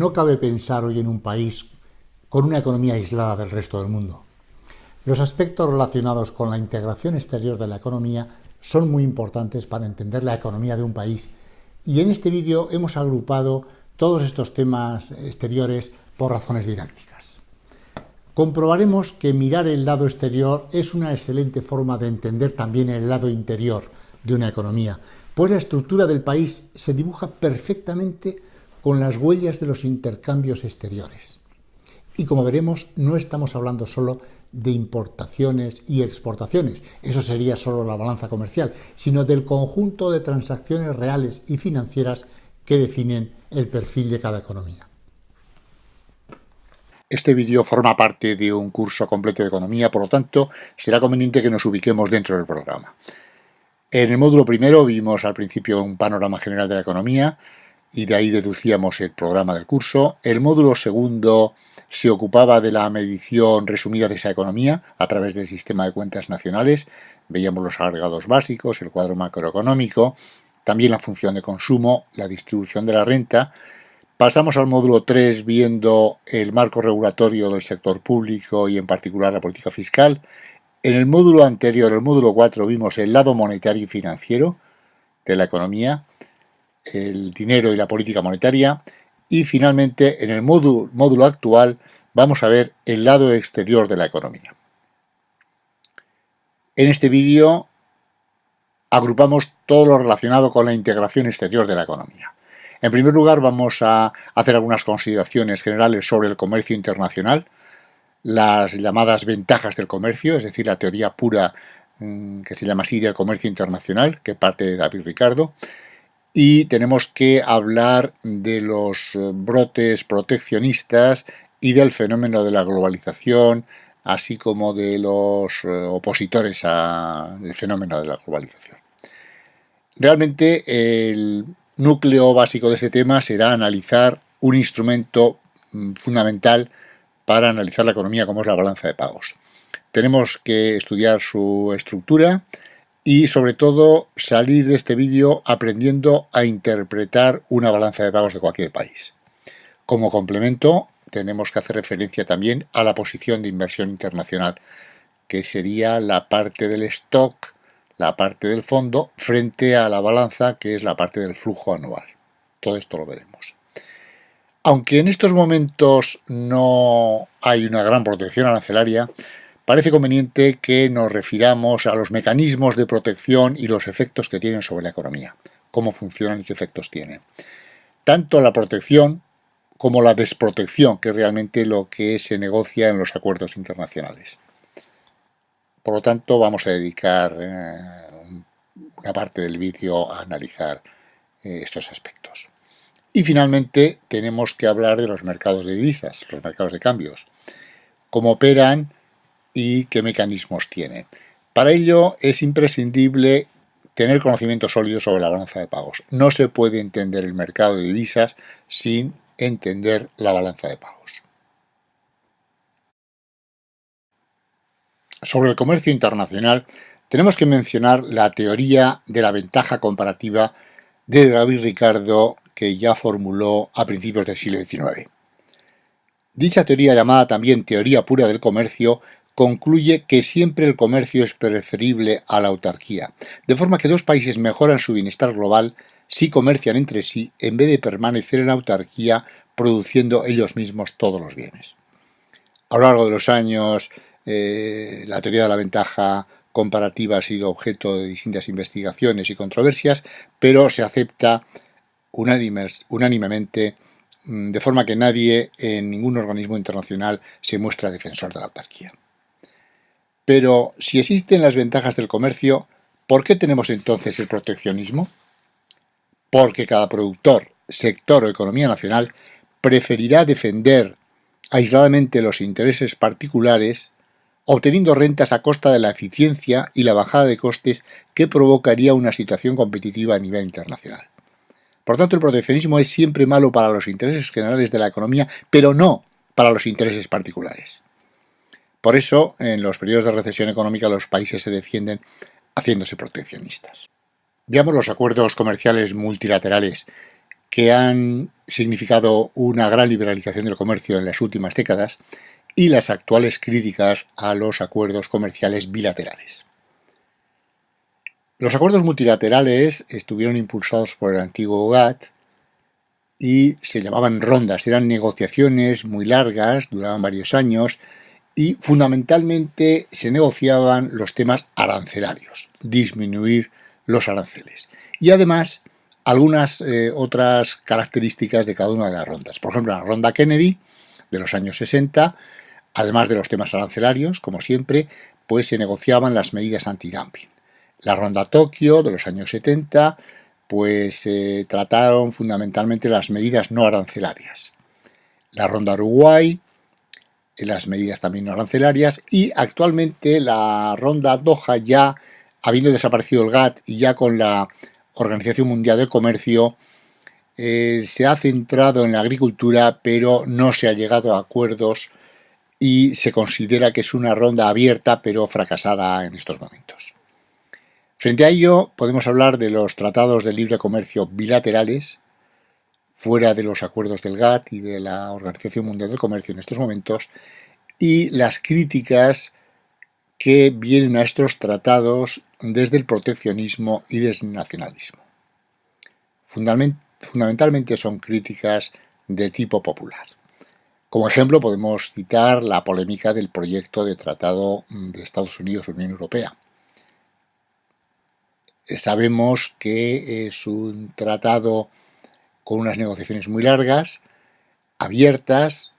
no cabe pensar hoy en un país con una economía aislada del resto del mundo. Los aspectos relacionados con la integración exterior de la economía son muy importantes para entender la economía de un país, y en este vídeo hemos agrupado todos estos temas exteriores por razones didácticas. Comprobaremos que mirar el lado exterior es una excelente forma de entender también el lado interior de una economía, pues la estructura del país se dibuja perfectamente con las huellas de los intercambios exteriores. Y como veremos, no estamos hablando solo de importaciones y exportaciones, eso sería solo la balanza comercial, sino del conjunto de transacciones reales y financieras que definen el perfil de cada economía. Este vídeo forma parte de un curso completo de economía, por lo tanto, será conveniente que nos ubiquemos dentro del programa. En el módulo primero vimos al principio un panorama general de la economía y de ahí deducíamos el programa del curso. El módulo segundo se ocupaba de la medición resumida de esa economía a través del sistema de cuentas nacionales. Veíamos los agregados básicos, el cuadro macroeconómico, también la función de consumo, la distribución de la renta. Pasamos al módulo 3 viendo el marco regulatorio del sector público y en particular la política fiscal. En el módulo anterior, el módulo 4, vimos el lado monetario y financiero de la economía, el dinero y la política monetaria, y finalmente en el módulo actual vamos a ver el lado exterior de la economía. En este vídeo agrupamos todo lo relacionado con la integración exterior de la economía. En primer lugar, vamos a hacer algunas consideraciones generales sobre el comercio internacional, las llamadas ventajas del comercio, es decir, la teoría pura que se llama así del comercio internacional, que parte de David Ricardo. Y tenemos que hablar de los brotes proteccionistas y del fenómeno de la globalización, así como de los opositores al fenómeno de la globalización. Realmente el núcleo básico de este tema será analizar un instrumento fundamental para analizar la economía, como es la balanza de pagos. Tenemos que estudiar su estructura y sobre todo salir de este vídeo aprendiendo a interpretar una balanza de pagos de cualquier país. Como complemento tenemos que hacer referencia también a la posición de inversión internacional, que sería la parte del stock, la parte del fondo, frente a la balanza, que es la parte del flujo anual. Todo esto lo veremos. Aunque en estos momentos no hay una gran protección arancelaria, parece conveniente que nos refiramos a los mecanismos de protección y los efectos que tienen sobre la economía, cómo funcionan y qué efectos tienen. Tanto la protección como la desprotección, que es realmente lo que se negocia en los acuerdos internacionales. Por lo tanto, vamos a dedicar una parte del vídeo a analizar estos aspectos. Y finalmente tenemos que hablar de los mercados de divisas, los mercados de cambios, cómo operan y qué mecanismos tienen. Para ello es imprescindible tener conocimiento sólido sobre la balanza de pagos. No se puede entender el mercado de divisas sin entender la balanza de pagos. Sobre el comercio internacional tenemos que mencionar la teoría de la ventaja comparativa de David Ricardo, que ya formuló a principios del siglo XIX. Dicha teoría, llamada también teoría pura del comercio, concluye que siempre el comercio es preferible a la autarquía, de forma que dos países mejoran su bienestar global si comercian entre sí en vez de permanecer en autarquía produciendo ellos mismos todos los bienes. A lo largo de los años, la teoría de la ventaja comparativa ha sido objeto de distintas investigaciones y controversias, pero se acepta unánimemente, de forma que nadie en ningún organismo internacional se muestra defensor de la autarquía. Pero si existen las ventajas del comercio, ¿por qué tenemos entonces el proteccionismo? Porque cada productor, sector o economía nacional preferirá defender aisladamente los intereses particulares, obteniendo rentas a costa de la eficiencia y la bajada de costes que provocaría una situación competitiva a nivel internacional. Por tanto, el proteccionismo es siempre malo para los intereses generales de la economía, pero no para los intereses particulares. Por eso, en los periodos de recesión económica, los países se defienden haciéndose proteccionistas. Veamos los acuerdos comerciales multilaterales que han significado una gran liberalización del comercio en las últimas décadas y las actuales críticas a los acuerdos comerciales bilaterales. Los acuerdos multilaterales estuvieron impulsados por el antiguo GATT y se llamaban rondas, eran negociaciones muy largas, duraban varios años y fundamentalmente se negociaban los temas arancelarios, disminuir los aranceles. Y además algunas otras características de cada una de las rondas. Por ejemplo, la ronda Kennedy de los años 60, además de los temas arancelarios, como siempre, pues se negociaban las medidas antidumping. La ronda Tokio de los años 70, pues se trataron fundamentalmente las medidas no arancelarias. La ronda Uruguay, las medidas también no arancelarias, y actualmente la ronda Doha, ya habiendo desaparecido el GATT y ya con la Organización Mundial del Comercio, se ha centrado en la agricultura, pero no se ha llegado a acuerdos y se considera que es una ronda abierta pero fracasada en estos momentos. Frente a ello, podemos hablar de los tratados de libre comercio bilaterales, fuera de los acuerdos del GATT y de la Organización Mundial del Comercio en estos momentos, y las críticas que vienen a estos tratados desde el proteccionismo y desde el nacionalismo. Fundamentalmente son críticas de tipo popular. Como ejemplo podemos citar la polémica del proyecto de tratado de Estados Unidos-Unión Europea. Sabemos que es un tratado con unas negociaciones muy largas, abiertas,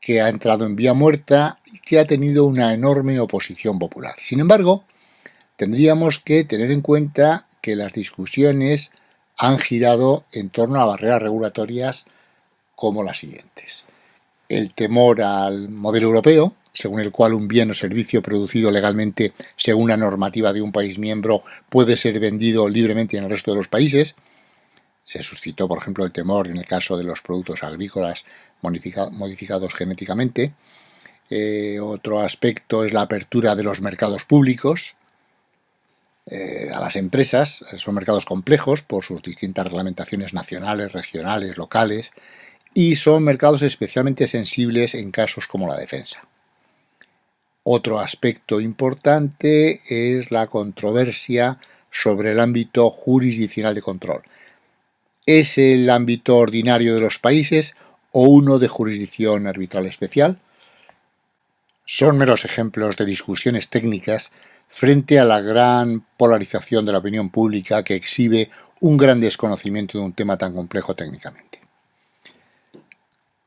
que ha entrado en vía muerta y que ha tenido una enorme oposición popular. Sin embargo, tendríamos que tener en cuenta que las discusiones han girado en torno a barreras regulatorias como las siguientes. El temor al modelo europeo, según el cual un bien o servicio producido legalmente según la normativa de un país miembro puede ser vendido libremente en el resto de los países. Se suscitó, por ejemplo, el temor en el caso de los productos agrícolas modificados genéticamente. Otro aspecto es la apertura de los mercados públicos a las empresas. Son mercados complejos por sus distintas reglamentaciones nacionales, regionales, locales, y son mercados especialmente sensibles en casos como la defensa. Otro aspecto importante es la controversia sobre el ámbito jurisdiccional de control. ¿Es el ámbito ordinario de los países o uno de jurisdicción arbitral especial? Son meros ejemplos de discusiones técnicas frente a la gran polarización de la opinión pública que exhibe un gran desconocimiento de un tema tan complejo técnicamente.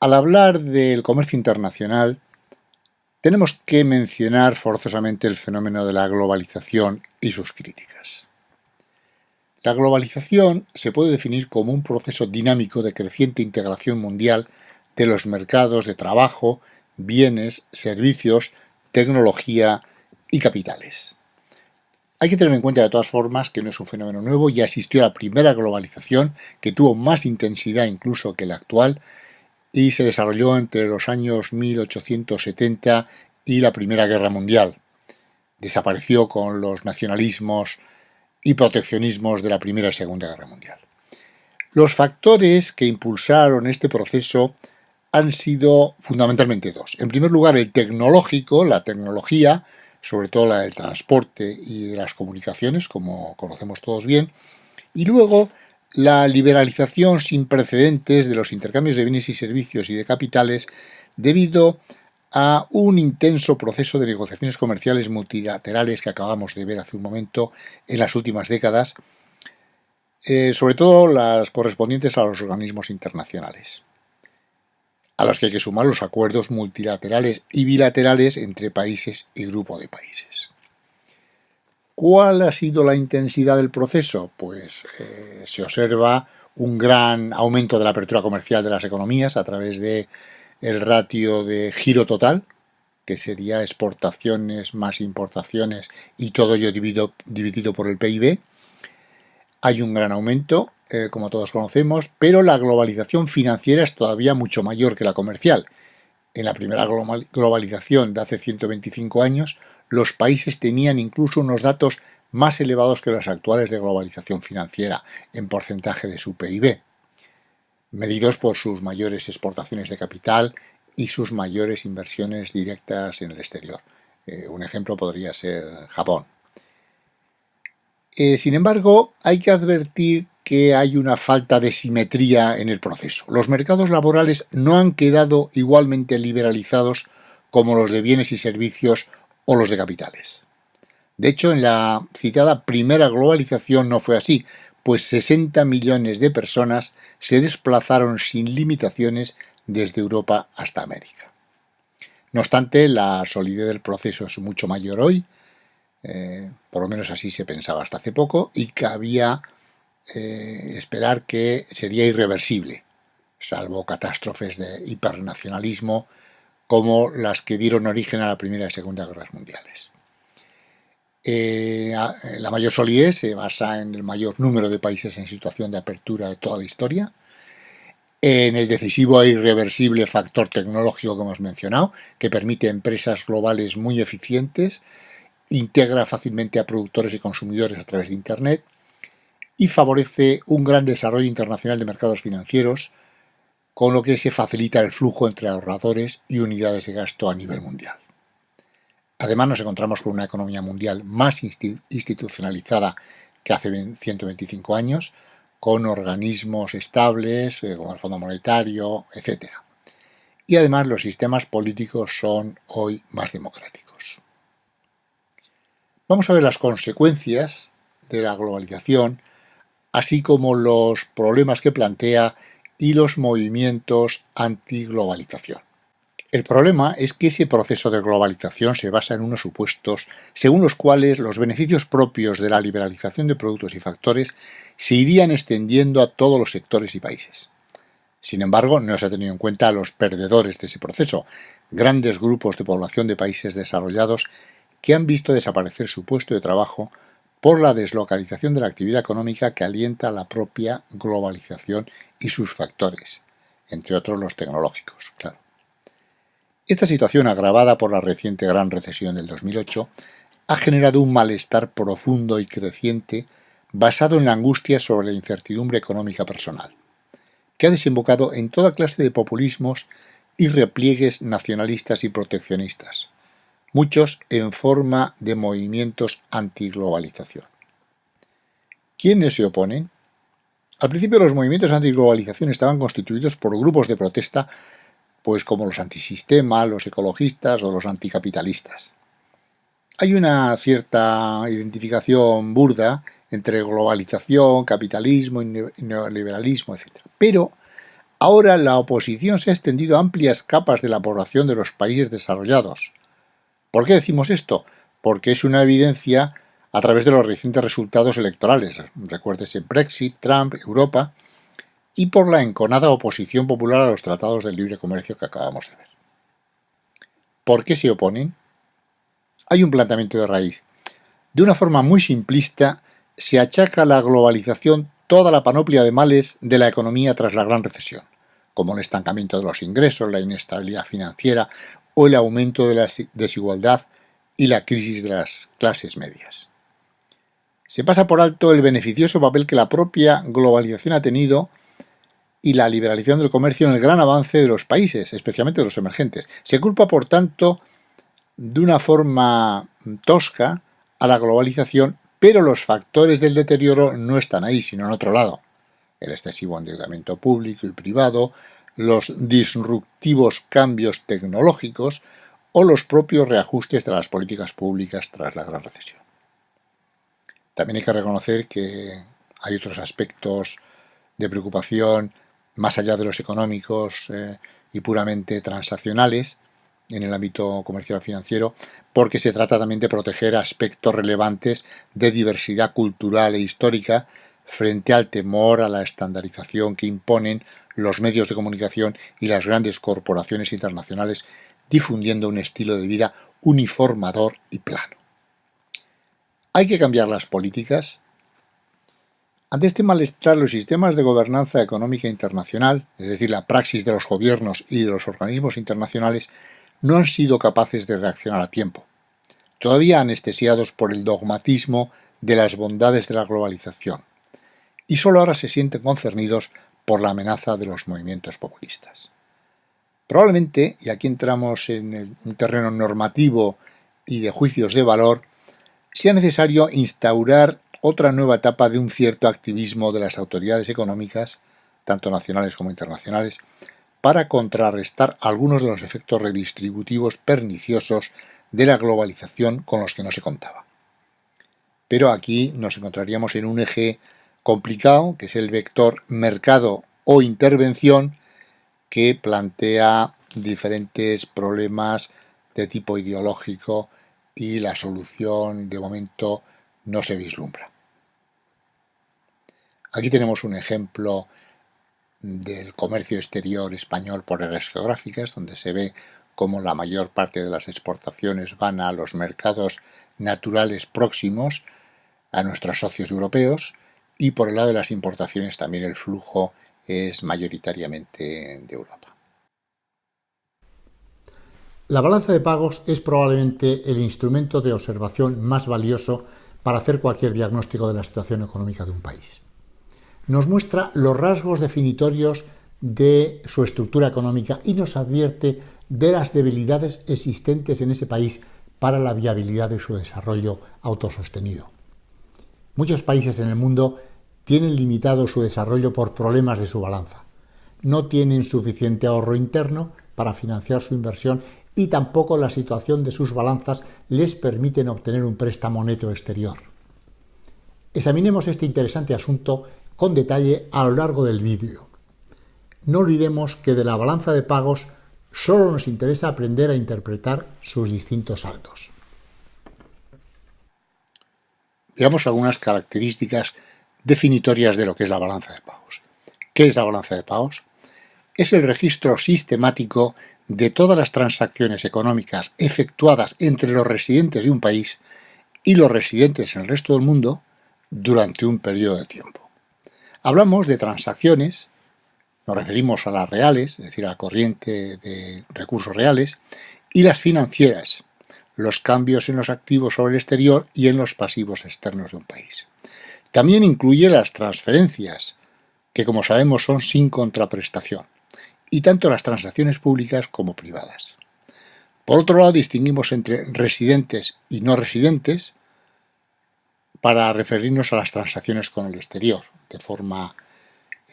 Al hablar del comercio internacional, tenemos que mencionar forzosamente el fenómeno de la globalización y sus críticas. La globalización se puede definir como un proceso dinámico de creciente integración mundial de los mercados de trabajo, bienes, servicios, tecnología y capitales. Hay que tener en cuenta de todas formas que no es un fenómeno nuevo, ya existió la primera globalización, que tuvo más intensidad incluso que la actual, y se desarrolló entre los años 1870 y la Primera Guerra Mundial. Desapareció con los nacionalismos y proteccionismos de la Primera y Segunda Guerra Mundial. Los factores que impulsaron este proceso han sido fundamentalmente dos. En primer lugar, el tecnológico, la tecnología, sobre todo la del transporte y de las comunicaciones, como conocemos todos bien, y luego la liberalización sin precedentes de los intercambios de bienes y servicios y de capitales debido a un intenso proceso de negociaciones comerciales multilaterales que acabamos de ver hace un momento en las últimas décadas, sobre todo las correspondientes a los organismos internacionales, a los que hay que sumar los acuerdos multilaterales y bilaterales entre países y grupos de países. ¿Cuál ha sido la intensidad del proceso? Pues se observa un gran aumento de la apertura comercial de las economías a través del ratio de giro total, que sería exportaciones más importaciones y todo ello dividido por el PIB. Hay un gran aumento, como todos conocemos, pero la globalización financiera es todavía mucho mayor que la comercial. En la primera globalización de hace 125 años, los países tenían incluso unos datos más elevados que los actuales de globalización financiera en porcentaje de su PIB. medidos por sus mayores exportaciones de capital y sus mayores inversiones directas en el exterior. Un ejemplo podría ser Japón. Sin embargo, hay que advertir que hay una falta de simetría en el proceso. Los mercados laborales no han quedado igualmente liberalizados como los de bienes y servicios o los de capitales. De hecho, en la citada primera globalización no fue así, pues 60 millones de personas se desplazaron sin limitaciones desde Europa hasta América. No obstante, la solidez del proceso es mucho mayor hoy, por lo menos así se pensaba hasta hace poco, y cabía esperar que sería irreversible, salvo catástrofes de hipernacionalismo como las que dieron origen a la Primera y Segunda Guerras Mundiales. La mayor solidez se basa en el mayor número de países en situación de apertura de toda la historia, en el decisivo e irreversible factor tecnológico que hemos mencionado, que permite empresas globales muy eficientes, integra fácilmente a productores y consumidores a través de Internet y favorece un gran desarrollo internacional de mercados financieros, con lo que se facilita el flujo entre ahorradores y unidades de gasto a nivel mundial. Además, nos encontramos con una economía mundial más institucionalizada que hace 125 años, con organismos estables, como el Fondo Monetario, etc. Y además los sistemas políticos son hoy más democráticos. Vamos a ver las consecuencias de la globalización, así como los problemas que plantea y los movimientos antiglobalización. El problema es que ese proceso de globalización se basa en unos supuestos según los cuales los beneficios propios de la liberalización de productos y factores se irían extendiendo a todos los sectores y países. Sin embargo, no se ha tenido en cuenta a los perdedores de ese proceso, grandes grupos de población de países desarrollados que han visto desaparecer su puesto de trabajo por la deslocalización de la actividad económica que alienta la propia globalización y sus factores, entre otros los tecnológicos, claro. Esta situación, agravada por la reciente gran recesión del 2008, ha generado un malestar profundo y creciente basado en la angustia sobre la incertidumbre económica personal, que ha desembocado en toda clase de populismos y repliegues nacionalistas y proteccionistas, muchos en forma de movimientos antiglobalización. ¿Quiénes se oponen? Al principio los movimientos antiglobalización estaban constituidos por grupos de protesta pues como los antisistema, los ecologistas o los anticapitalistas. Hay una cierta identificación burda entre globalización, capitalismo, neoliberalismo, etc. Pero ahora la oposición se ha extendido a amplias capas de la población de los países desarrollados. ¿Por qué decimos esto? Porque es una evidencia a través de los recientes resultados electorales. Recuérdese Brexit, Trump, Europa, y por la enconada oposición popular a los tratados de libre comercio que acabamos de ver. ¿Por qué se oponen? Hay un planteamiento de raíz. De una forma muy simplista, se achaca a la globalización toda la panoplia de males de la economía tras la gran recesión, como el estancamiento de los ingresos, la inestabilidad financiera o el aumento de la desigualdad y la crisis de las clases medias. Se pasa por alto el beneficioso papel que la propia globalización ha tenido y la liberalización del comercio en el gran avance de los países, especialmente de los emergentes. Se culpa, por tanto, de una forma tosca a la globalización, pero los factores del deterioro no están ahí, sino en otro lado. El excesivo endeudamiento público y privado, los disruptivos cambios tecnológicos o los propios reajustes de las políticas públicas tras la gran recesión. También hay que reconocer que hay otros aspectos de preocupación más allá de los económicos y puramente transaccionales en el ámbito comercial financiero, porque se trata también de proteger aspectos relevantes de diversidad cultural e histórica frente al temor a la estandarización que imponen los medios de comunicación y las grandes corporaciones internacionales, difundiendo un estilo de vida uniformador y plano. ¿Hay que cambiar las políticas? Ante este malestar, los sistemas de gobernanza económica internacional, es decir, la praxis de los gobiernos y de los organismos internacionales, no han sido capaces de reaccionar a tiempo, todavía anestesiados por el dogmatismo de las bondades de la globalización, y solo ahora se sienten concernidos por la amenaza de los movimientos populistas. Probablemente, y aquí entramos en un terreno normativo y de juicios de valor, sea necesario instaurar otra nueva etapa de un cierto activismo de las autoridades económicas, tanto nacionales como internacionales, para contrarrestar algunos de los efectos redistributivos perniciosos de la globalización con los que no se contaba. Pero aquí nos encontraríamos en un eje complicado, que es el vector mercado o intervención, que plantea diferentes problemas de tipo ideológico y la solución de momento no se vislumbra. Aquí tenemos un ejemplo del comercio exterior español por áreas geográficas, donde se ve cómo la mayor parte de las exportaciones van a los mercados naturales próximos a nuestros socios europeos, y por el lado de las importaciones también el flujo es mayoritariamente de Europa. La balanza de pagos es probablemente el instrumento de observación más valioso para hacer cualquier diagnóstico de la situación económica de un país. Nos muestra los rasgos definitorios de su estructura económica y nos advierte de las debilidades existentes en ese país para la viabilidad de su desarrollo autosostenido. Muchos países en el mundo tienen limitado su desarrollo por problemas de su balanza. No tienen suficiente ahorro interno para financiar su inversión y tampoco la situación de sus balanzas les permiten obtener un préstamo neto exterior. Examinemos este interesante asunto con detalle a lo largo del vídeo. No olvidemos que de la balanza de pagos solo nos interesa aprender a interpretar sus distintos saldos. Veamos algunas características definitorias de lo que es la balanza de pagos. ¿Qué es la balanza de pagos? Es el registro sistemático de todas las transacciones económicas efectuadas entre los residentes de un país y los residentes en el resto del mundo durante un periodo de tiempo. Hablamos de transacciones, nos referimos a las reales, es decir, a la corriente de recursos reales, y las financieras, los cambios en los activos sobre el exterior y en los pasivos externos de un país. También incluye las transferencias, que como sabemos son sin contraprestación, y tanto las transacciones públicas como privadas. Por otro lado, distinguimos entre residentes y no residentes para referirnos a las transacciones con el exterior, de forma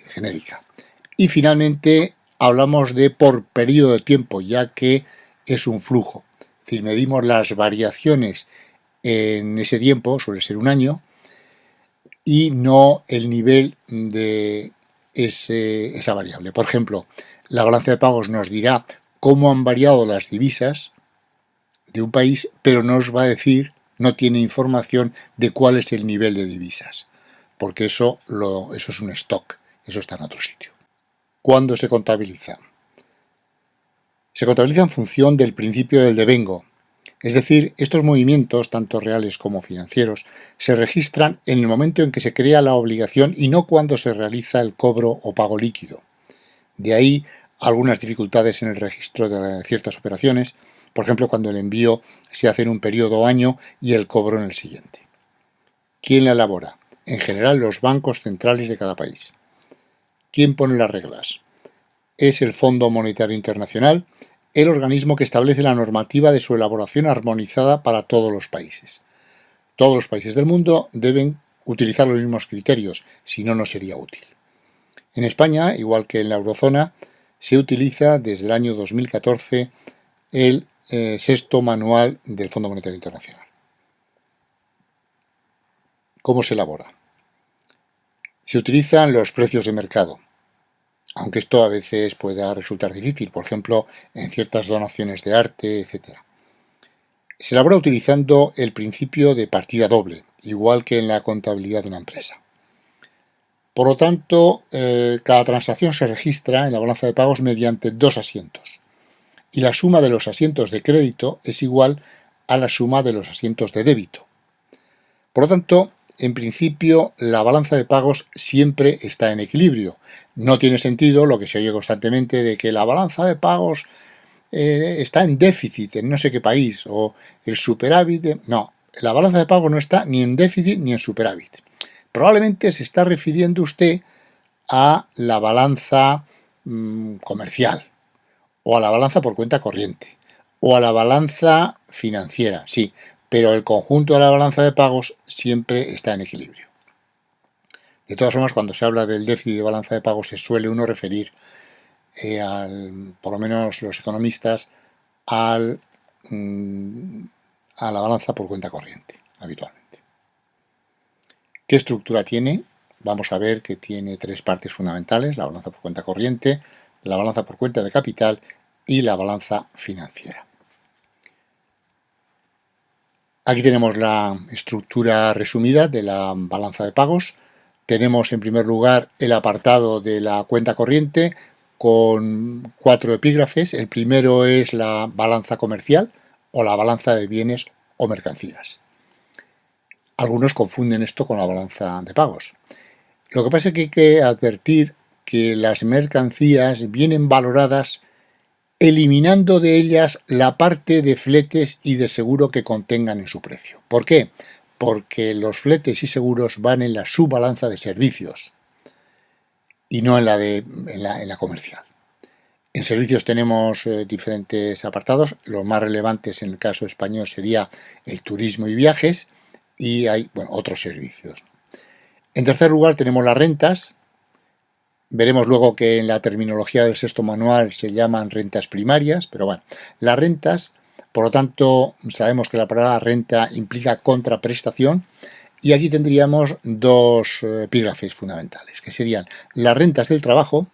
genérica. Y finalmente hablamos de por periodo de tiempo, ya que es un flujo. Es decir, medimos las variaciones en ese tiempo, suele ser un año, y no el nivel de esa variable. Por ejemplo, la balanza de pagos nos dirá cómo han variado las divisas de un país, pero no os va a decir, no tiene información de cuál es el nivel de divisas, porque eso es un stock, eso está en otro sitio. ¿Cuándo se contabiliza? Se contabiliza en función del principio del devengo, es decir, estos movimientos, tanto reales como financieros, se registran en el momento en que se crea la obligación y no cuando se realiza el cobro o pago líquido. De ahí algunas dificultades en el registro de ciertas operaciones, por ejemplo, cuando el envío se hace en un periodo o año y el cobro en el siguiente. ¿Quién la elabora? En general, los bancos centrales de cada país. ¿Quién pone las reglas? Es el Fondo Monetario Internacional, el organismo que establece la normativa de su elaboración armonizada para todos los países. Todos los países del mundo deben utilizar los mismos criterios, si no, no sería útil. En España, igual que en la eurozona, se utiliza desde el año 2014 el sexto manual del Fondo Monetario Internacional. ¿Cómo se elabora? Se utilizan los precios de mercado, aunque esto a veces pueda resultar difícil, por ejemplo, en ciertas donaciones de arte, etc. Se elabora utilizando el principio de partida doble, igual que en la contabilidad de una empresa. Por lo tanto, cada transacción se registra en la balanza de pagos mediante dos asientos, y la suma de los asientos de crédito es igual a la suma de los asientos de débito. Por lo tanto, en principio, la balanza de pagos siempre está en equilibrio. No tiene sentido lo que se oye constantemente de que la balanza de pagos está en déficit en no sé qué país, o el superávit. No, la balanza de pagos no está ni en déficit ni en superávit. Probablemente se está refiriendo usted a la balanza comercial, o a la balanza por cuenta corriente, o a la balanza financiera, sí, pero el conjunto de la balanza de pagos siempre está en equilibrio. De todas formas, cuando se habla del déficit de balanza de pagos se suele uno referir, por lo menos los economistas, a la balanza por cuenta corriente, habitualmente. ¿Qué estructura tiene? Vamos a ver que tiene tres partes fundamentales: la balanza por cuenta corriente, la balanza por cuenta de capital y la balanza financiera. Aquí tenemos la estructura resumida de la balanza de pagos. Tenemos en primer lugar el apartado de la cuenta corriente con 4 epígrafes. El primero es la balanza comercial o la balanza de bienes o mercancías. Algunos confunden esto con la balanza de pagos. Lo que pasa es que hay que advertir que las mercancías vienen valoradas eliminando de ellas la parte de fletes y de seguro que contengan en su precio. ¿Por qué? Porque los fletes y seguros van en la subbalanza de servicios y no en la comercial. En servicios tenemos diferentes apartados. Los más relevantes en el caso español sería el turismo y viajes, y hay otros servicios. En tercer lugar tenemos las rentas. Veremos luego que en la terminología del sexto manual se llaman rentas primarias, pero bueno, las rentas, por lo tanto, sabemos que la palabra renta implica contraprestación, y aquí tendríamos dos epígrafes fundamentales, que serían las rentas del trabajo.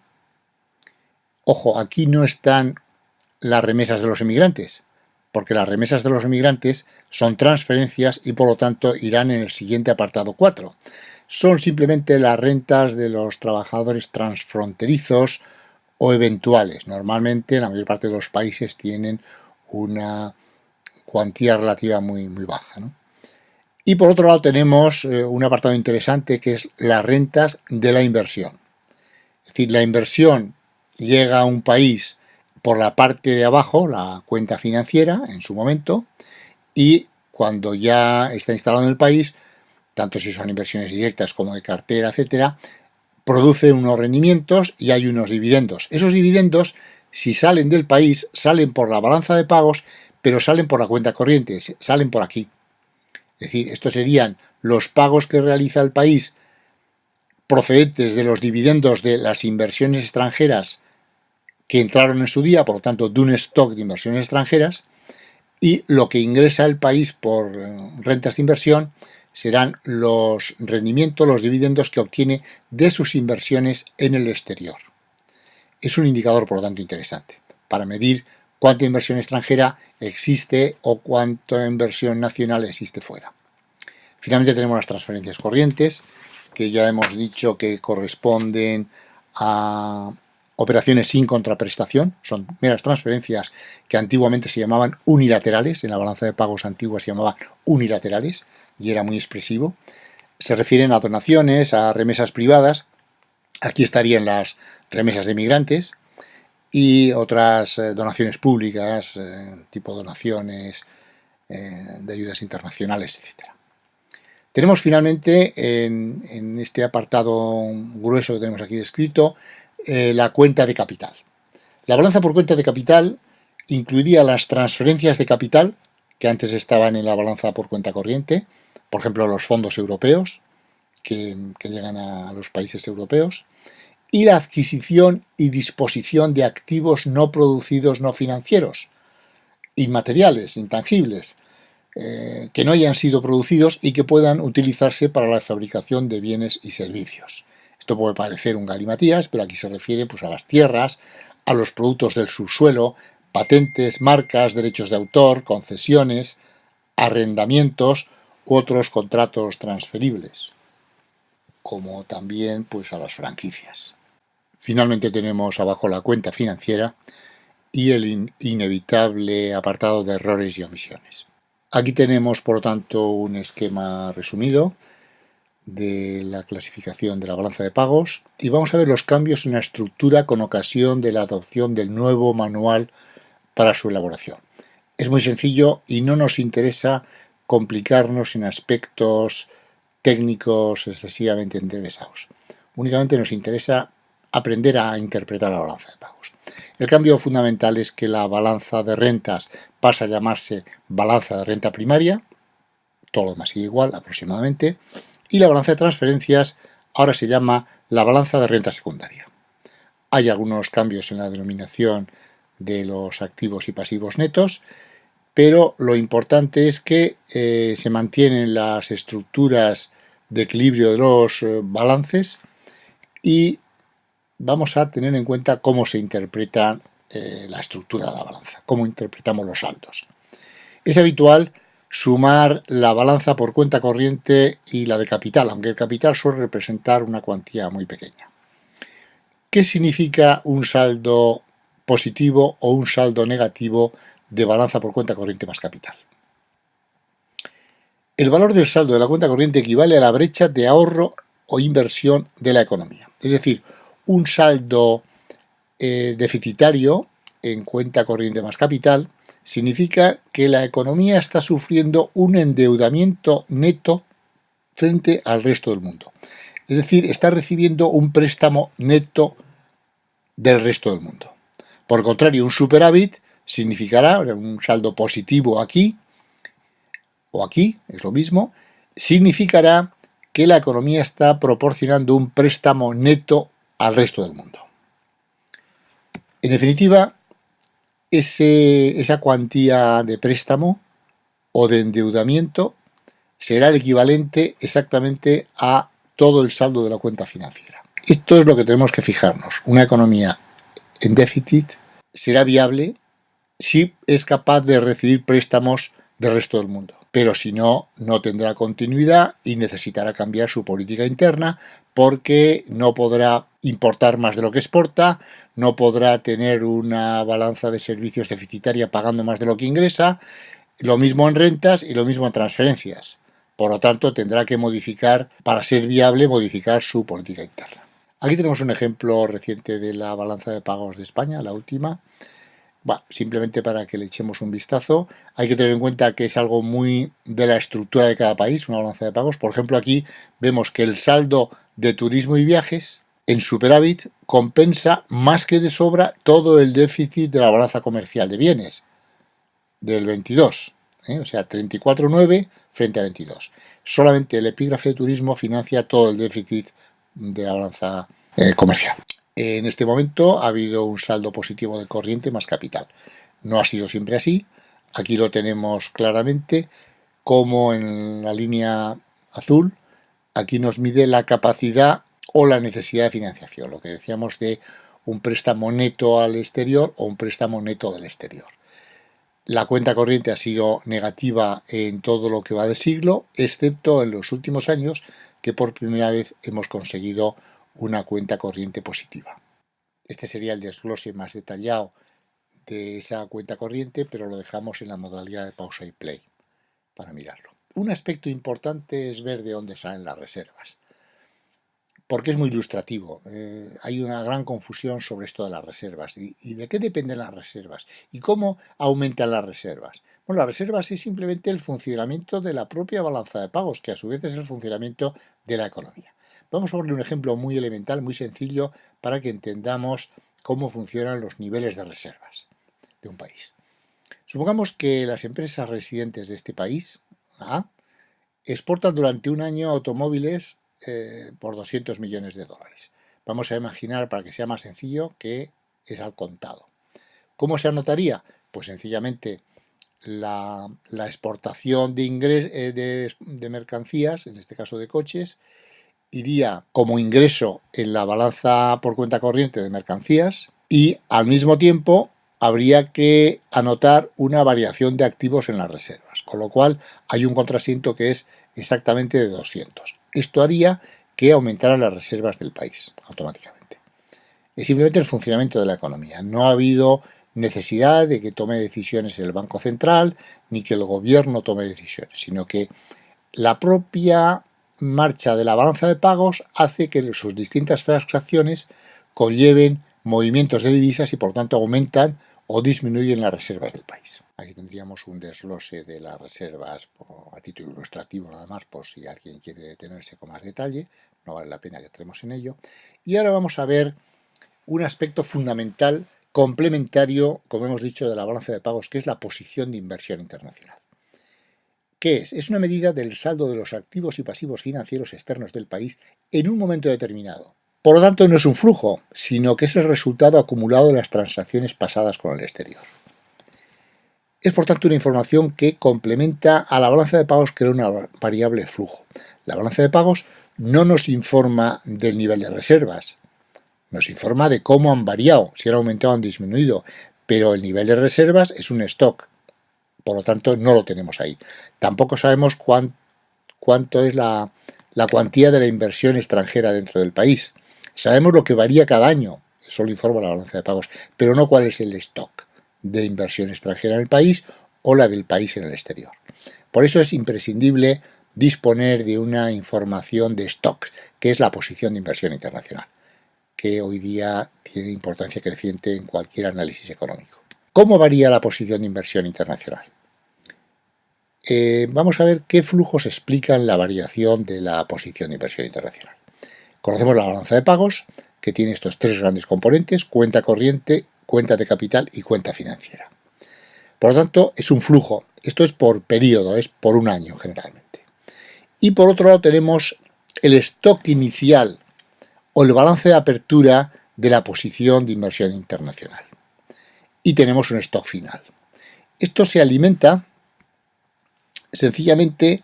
Ojo, aquí no están las remesas de los emigrantes, porque las remesas de los emigrantes son transferencias y por lo tanto irán en el siguiente apartado 4. Son simplemente las rentas de los trabajadores transfronterizos o eventuales. Normalmente la mayor parte de los países tienen una cuantía relativa muy baja, ¿no? Y por otro lado tenemos un apartado interesante, que es las rentas de la inversión. Es decir, la inversión llega a un país por la parte de abajo, la cuenta financiera, en su momento, y cuando ya está instalado en el país, tanto si son inversiones directas como de cartera, etcétera, produce unos rendimientos y hay unos dividendos. Esos dividendos, si salen del país, salen por la balanza de pagos, pero salen por la cuenta corriente, salen por aquí. Es decir, estos serían los pagos que realiza el país procedentes de los dividendos de las inversiones extranjeras que entraron en su día, por lo tanto, de un stock de inversiones extranjeras, y lo que ingresa el país por rentas de inversión serán los rendimientos, los dividendos que obtiene de sus inversiones en el exterior. Es un indicador, por lo tanto, interesante para medir cuánta inversión extranjera existe o cuánta inversión nacional existe fuera. Finalmente tenemos las transferencias corrientes, que ya hemos dicho que corresponden a operaciones sin contraprestación. Son meras transferencias que antiguamente se llamaban unilaterales. En la balanza de pagos antigua se llamaban unilaterales y era muy expresivo. Se refieren a donaciones, a remesas privadas. Aquí estarían las remesas de migrantes y otras donaciones públicas, tipo donaciones de ayudas internacionales, etc. Tenemos finalmente en este apartado grueso que tenemos aquí descrito la cuenta de capital. La balanza por cuenta de capital incluiría las transferencias de capital que antes estaban en la balanza por cuenta corriente, por ejemplo los fondos europeos que llegan a los países europeos, y la adquisición y disposición de activos no producidos no financieros, inmateriales, intangibles, que no hayan sido producidos y que puedan utilizarse para la fabricación de bienes y servicios. Esto puede parecer un galimatías, pero aquí se refiere a las tierras, a los productos del subsuelo, patentes, marcas, derechos de autor, concesiones, arrendamientos u otros contratos transferibles, como también a las franquicias. Finalmente tenemos abajo la cuenta financiera y el inevitable apartado de errores y omisiones. Aquí tenemos, por lo tanto, un esquema resumido de la clasificación de la balanza de pagos y vamos a ver los cambios en la estructura con ocasión de la adopción del nuevo manual para su elaboración. Es muy sencillo y no nos interesa complicarnos en aspectos técnicos excesivamente interesados. únicamente nos interesa aprender a interpretar la balanza de pagos. El cambio fundamental es que la balanza de rentas pasa a llamarse balanza de renta primaria, todo lo demás sigue igual aproximadamente, y la balanza de transferencias ahora se llama la balanza de renta secundaria. Hay algunos cambios en la denominación de los activos y pasivos netos, pero lo importante es que se mantienen las estructuras de equilibrio de los balances y vamos a tener en cuenta cómo se interpreta la estructura de la balanza, cómo interpretamos los saldos. Es habitual sumar la balanza por cuenta corriente y la de capital, aunque el capital suele representar una cuantía muy pequeña. ¿Qué significa un saldo positivo o un saldo negativo de balanza por cuenta corriente más capital? El valor del saldo de la cuenta corriente equivale a la brecha de ahorro o inversión de la economía. Es decir, un saldo deficitario en cuenta corriente más capital significa que la economía está sufriendo un endeudamiento neto frente al resto del mundo. Es decir, está recibiendo un préstamo neto del resto del mundo. Por el contrario, un superávit significará un saldo positivo aquí o aquí, es lo mismo, significará que la economía está proporcionando un préstamo neto al resto del mundo. En definitiva, esa cuantía de préstamo o de endeudamiento será el equivalente exactamente a todo el saldo de la cuenta financiera. Esto es lo que tenemos que fijarnos. Una economía en déficit será viable si es capaz de recibir préstamos del resto del mundo. Pero si no, no tendrá continuidad y necesitará cambiar su política interna porque no podrá importar más de lo que exporta, no podrá tener una balanza de servicios deficitaria pagando más de lo que ingresa, lo mismo en rentas y lo mismo en transferencias. Por lo tanto, tendrá que modificar, para ser viable, modificar su política interna. Aquí tenemos un ejemplo reciente de la balanza de pagos de España, la última. Simplemente para que le echemos un vistazo. Hay que tener en cuenta que es algo muy de la estructura de cada país, una balanza de pagos. Por ejemplo, aquí vemos que el saldo de turismo y viajes en superávit compensa más que de sobra todo el déficit de la balanza comercial de bienes del 22, o sea, 34,9 frente a 22. Solamente el epígrafe de turismo financia todo el déficit de la balanza comercial. En este momento ha habido un saldo positivo de corriente más capital. No ha sido siempre así. Aquí lo tenemos claramente, como en la línea azul, aquí nos mide la capacidad o la necesidad de financiación, lo que decíamos de un préstamo neto al exterior o un préstamo neto del exterior. La cuenta corriente ha sido negativa en todo lo que va de siglo, excepto en los últimos años, que por primera vez hemos conseguido una cuenta corriente positiva. Este sería el desglose más detallado de esa cuenta corriente, pero lo dejamos en la modalidad de pausa y play para mirarlo. Un aspecto importante es ver de dónde salen las reservas, porque es muy ilustrativo. Hay una gran confusión sobre esto de las reservas y de qué dependen las reservas y cómo aumentan las reservas. Bueno, las reservas es simplemente el funcionamiento de la propia balanza de pagos, que a su vez es el funcionamiento de la economía. Vamos a poner un ejemplo muy elemental, muy sencillo, para que entendamos cómo funcionan los niveles de reservas de un país. Supongamos que las empresas residentes de este país exportan durante un año automóviles por 200 millones de dólares. Vamos a imaginar, para que sea más sencillo, que es al contado. ¿Cómo se anotaría? Pues sencillamente la exportación de mercancías, en este caso de coches, iría como ingreso en la balanza por cuenta corriente de mercancías y al mismo tiempo habría que anotar una variación de activos en las reservas, con lo cual hay un contrasiento que es exactamente de 200. Esto haría que aumentaran las reservas del país automáticamente. Es simplemente el funcionamiento de la economía. No ha habido necesidad de que tome decisiones el Banco Central ni que el gobierno tome decisiones, sino que la propia marcha de la balanza de pagos hace que sus distintas transacciones conlleven movimientos de divisas y por tanto aumentan o disminuyen las reservas del país. Aquí tendríamos un desglose de las reservas a título ilustrativo nada más, por si alguien quiere detenerse con más detalle, no vale la pena que entremos en ello. Y ahora vamos a ver un aspecto fundamental, complementario, como hemos dicho, de la balanza de pagos, que es la posición de inversión internacional. ¿Qué es? Es una medida del saldo de los activos y pasivos financieros externos del país en un momento determinado. Por lo tanto, no es un flujo, sino que es el resultado acumulado de las transacciones pasadas con el exterior. Es por tanto una información que complementa a la balanza de pagos, que era una variable flujo. La balanza de pagos no nos informa del nivel de reservas, nos informa de cómo han variado, si han aumentado o han disminuido, pero el nivel de reservas es un stock, por lo tanto no lo tenemos ahí. Tampoco sabemos cuánto es la cuantía de la inversión extranjera dentro del país. Sabemos lo que varía cada año, eso lo informa la balanza de pagos, pero no cuál es el stock de inversión extranjera en el país o la del país en el exterior. Por eso es imprescindible disponer de una información de stocks, que es la posición de inversión internacional, que hoy día tiene importancia creciente en cualquier análisis económico. ¿Cómo varía la posición de inversión internacional? Vamos a ver qué flujos explican la variación de la posición de inversión internacional. Conocemos la balanza de pagos, que tiene estos tres grandes componentes: cuenta corriente, cuenta de capital y cuenta financiera. Por lo tanto, es un flujo. Esto es por periodo, es por un año generalmente. Y por otro lado tenemos el stock inicial o el balance de apertura de la posición de inversión internacional. Y tenemos un stock final. Esto se alimenta sencillamente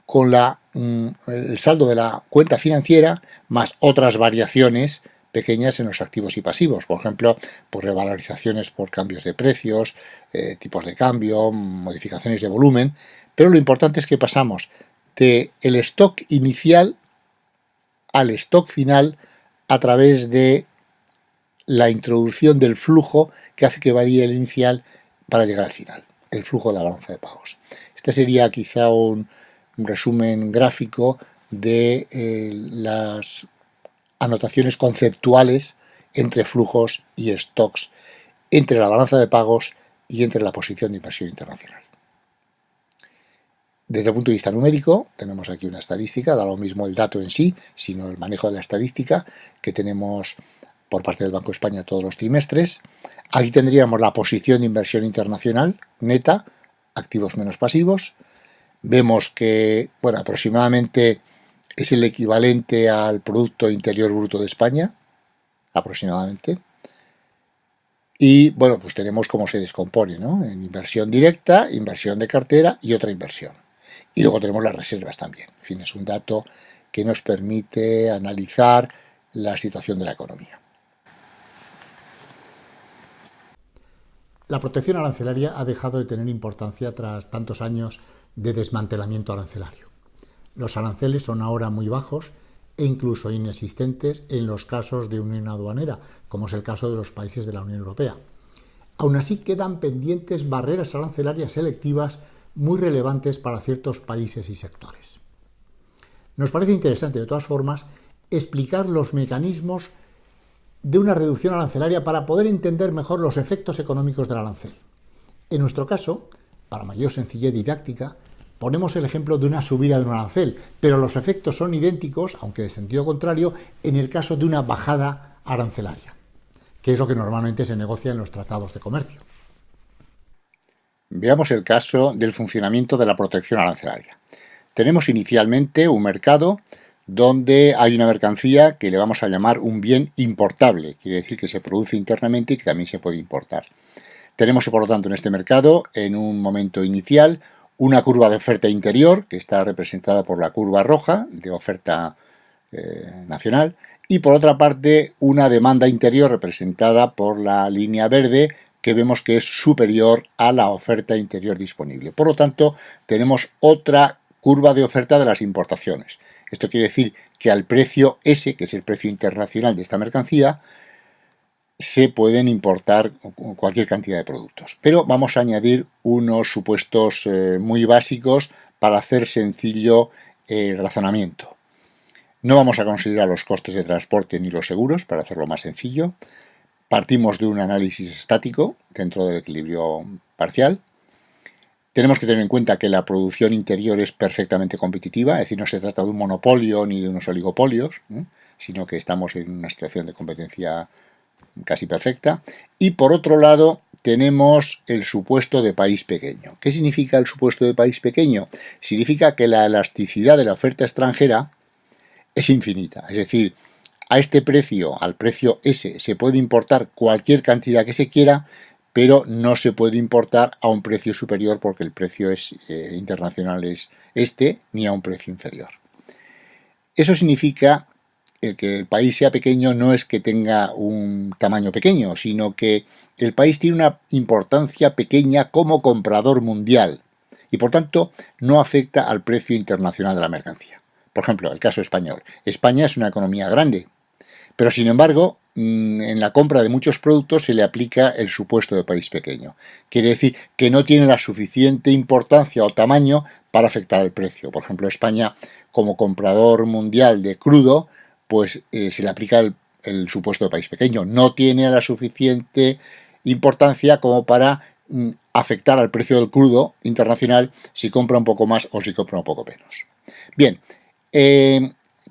con el saldo de la cuenta financiera más otras variaciones pequeñas en los activos y pasivos, por ejemplo, por revalorizaciones por cambios de precios, tipos de cambio, modificaciones de volumen, pero lo importante es que pasamos del stock inicial al stock final a través de la introducción del flujo que hace que varíe el inicial para llegar al final, el flujo de la balanza de pagos. Este sería quizá un resumen gráfico de las anotaciones conceptuales entre flujos y stocks, entre la balanza de pagos y entre la posición de inversión internacional. Desde el punto de vista numérico, tenemos aquí una estadística, da lo mismo el dato en sí, sino el manejo de la estadística que tenemos por parte del Banco de España todos los trimestres. Aquí tendríamos la posición de inversión internacional neta, activos menos pasivos. Vemos que, bueno, aproximadamente es el equivalente al Producto Interior Bruto de España, aproximadamente. Y, bueno, pues tenemos cómo se descompone, ¿no? En inversión directa, inversión de cartera y otra inversión. Y luego tenemos las reservas también. En fin, es un dato que nos permite analizar la situación de la economía. La protección arancelaria ha dejado de tener importancia tras tantos años de desmantelamiento arancelario. Los aranceles son ahora muy bajos e incluso inexistentes en los casos de unión aduanera, como es el caso de los países de la Unión Europea. Aún así, quedan pendientes barreras arancelarias selectivas muy relevantes para ciertos países y sectores. Nos parece interesante, de todas formas, explicar los mecanismos de una reducción arancelaria para poder entender mejor los efectos económicos del arancel. En nuestro caso, para mayor sencillez didáctica, ponemos el ejemplo de una subida de un arancel, pero los efectos son idénticos, aunque de sentido contrario, en el caso de una bajada arancelaria, que es lo que normalmente se negocia en los tratados de comercio. Veamos el caso del funcionamiento de la protección arancelaria. Tenemos inicialmente un mercado donde hay una mercancía que le vamos a llamar un bien importable, quiere decir que se produce internamente y que también se puede importar. Tenemos, por lo tanto, en este mercado, en un momento inicial, una curva de oferta interior, que está representada por la curva roja de oferta nacional, y por otra parte, una demanda interior representada por la línea verde, que vemos que es superior a la oferta interior disponible. Por lo tanto, tenemos otra curva de oferta de las importaciones. Esto quiere decir que al precio S, que es el precio internacional de esta mercancía, se pueden importar cualquier cantidad de productos. Pero vamos a añadir unos supuestos muy básicos para hacer sencillo el razonamiento. No vamos a considerar los costes de transporte ni los seguros, para hacerlo más sencillo. Partimos de un análisis estático dentro del equilibrio parcial. Tenemos que tener en cuenta que la producción interior es perfectamente competitiva, es decir, no se trata de un monopolio ni de unos oligopolios, sino que estamos en una situación de competencia casi perfecta. Y por otro lado, tenemos el supuesto de país pequeño. ¿Qué significa el supuesto de país pequeño? Significa que la elasticidad de la oferta extranjera es infinita, es decir, a este precio, al precio S, se puede importar cualquier cantidad que se quiera, pero no se puede importar a un precio superior porque el precio internacional es este, ni a un precio inferior. Eso significa que el país sea pequeño no es que tenga un tamaño pequeño, sino que el país tiene una importancia pequeña como comprador mundial y por tanto no afecta al precio internacional de la mercancía. Por ejemplo, el caso español. España es una economía grande, pero sin embargo, en la compra de muchos productos se le aplica el supuesto de país pequeño. Quiere decir que no tiene la suficiente importancia o tamaño para afectar al precio. Por ejemplo, España, como comprador mundial de crudo, pues se le aplica el supuesto de país pequeño. No tiene la suficiente importancia como para afectar al precio del crudo internacional si compra un poco más o si compra un poco menos. Bien,